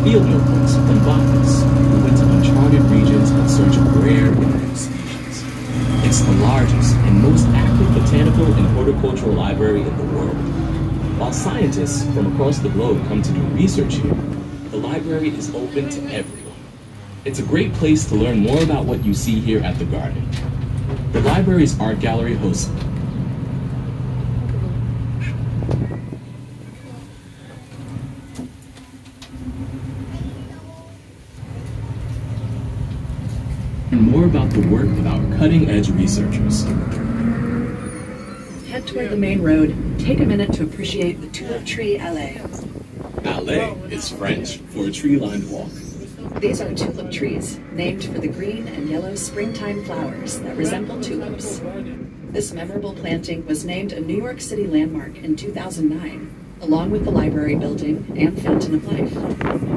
field notebooks from botanists who went to uncharted regions in search of rare and new species. It's the largest and most active botanical and horticultural library in the world. While scientists from across the globe come to do research here, the library is open to everyone. It's a great place to learn more about what you see here at the garden. The library's art gallery hosts and more about the work of our cutting-edge researchers. Head toward the main road. Take a minute to appreciate the tulip tree allée. Allée is French for a tree-lined walk. These are tulip trees, named for the green and yellow springtime flowers that resemble tulips. This memorable planting was named a New York City landmark in 2009, along with the library building and Fountain of Life.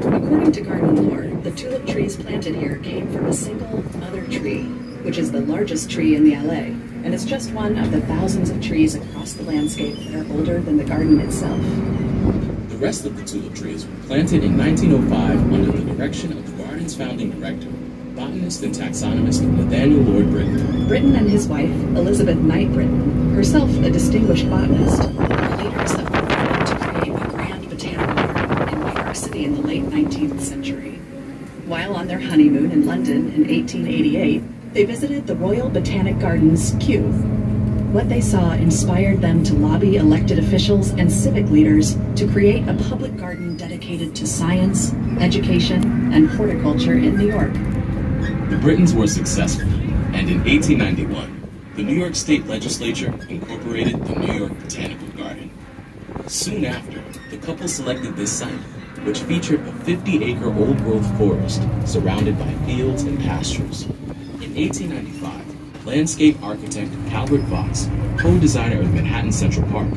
According to garden lore, the tulip trees planted here came from a single mother tree, which is the largest tree in the allée, and is just one of the thousands of trees across the landscape that are older than the garden itself. The rest of the tulip trees were planted in 1905 under the direction of the garden's founding director, botanist and taxonomist Nathaniel Lord Britton. Britton and his wife, Elizabeth Knight Britton, herself a distinguished botanist, were leaders of the movement to create a grand botanical garden in New York City in the late 19th century. While on their honeymoon in London in 1888, they visited the Royal Botanic Gardens, Kew. What they saw inspired them to lobby elected officials and civic leaders to create a public garden dedicated to science, education, and horticulture in New York. The Britons were successful, and in 1891, the New York State Legislature incorporated the New York Botanical Garden. Soon after, the couple selected this site, which featured a 50-acre old-growth forest surrounded by fields and pastures. In 1895, landscape architect Calvert Vaux, co-designer of Manhattan Central Park,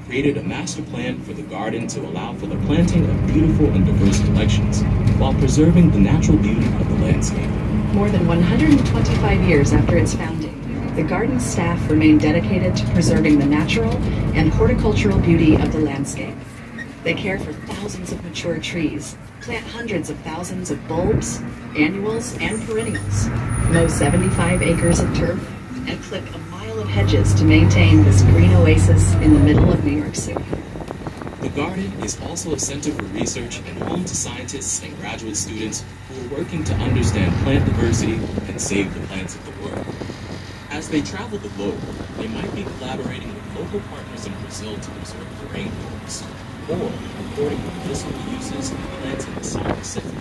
created a master plan for the garden to allow for the planting of beautiful and diverse collections while preserving the natural beauty of the landscape. More than 125 years after its founding, the garden's staff remained dedicated to preserving the natural and horticultural beauty of the landscape. They care for thousands of mature trees, plant hundreds of thousands of bulbs, annuals, and perennials, mow 75 acres of turf, and clip a mile of hedges to maintain this green oasis in the middle of New York City. The garden is also a center for research and home to scientists and graduate students who are working to understand plant diversity and save the plants of the world. As they travel the globe, they might be collaborating with local partners in Brazil to preserve the rainforest, or reporting the medicinal uses of plants in the South Pacific.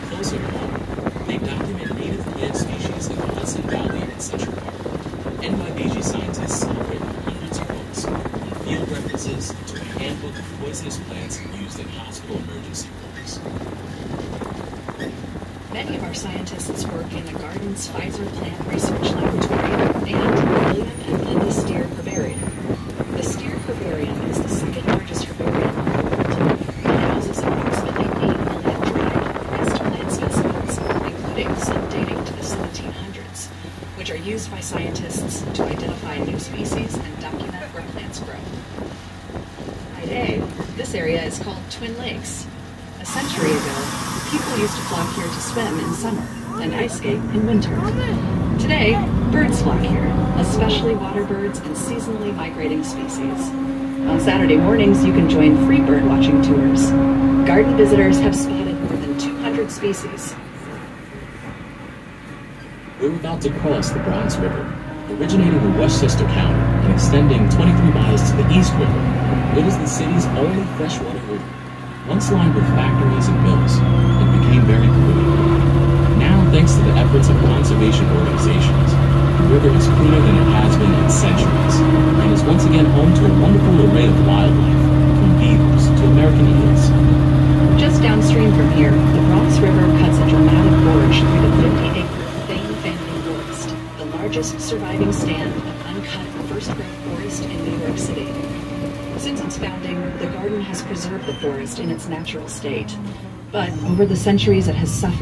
Closer to home, they document native plant species in the Hudson Valley and Central Park. NYBG scientists have written hundreds of books, from field references to a handbook of poisonous plants used in hospital emergency rooms. Many of our scientists work in the garden's Pfizer Plant Research Laboratory and the William and Linda Steer Herbarium. The Steer Herbarium is the second largest herbarium in the world. It houses approximately 8 million dried, pressed plant specimens, including some dating to the 1700s, which are used by scientists to identify new species and document where plants grow. By day, this area is called Twin Lakes. A century ago, people used to flock here to swim in summer and ice skate in winter. Today, birds flock here, especially water birds and seasonally migrating species. On Saturday mornings, you can join free bird watching tours. Garden visitors have spotted more than 200 species. We're about to cross the Bronx River, originating in Westchester County and extending 23 miles to the East River. It is the city's only freshwater river. Once lined with factories and mills, it became very polluted. Now, thanks to the efforts of conservation organizations, the river is cleaner than it has been in centuries, and is once again home to a wonderful array of wildlife, from beavers to American eagles. Just downstream from here, the Bronx River cuts a dramatic gorge through the 50-acre Thane Family Forest, the largest surviving stand of uncut first-growth forest in New York City. Since its founding, the garden has preserved the forest in its natural state, but over the centuries it has suffered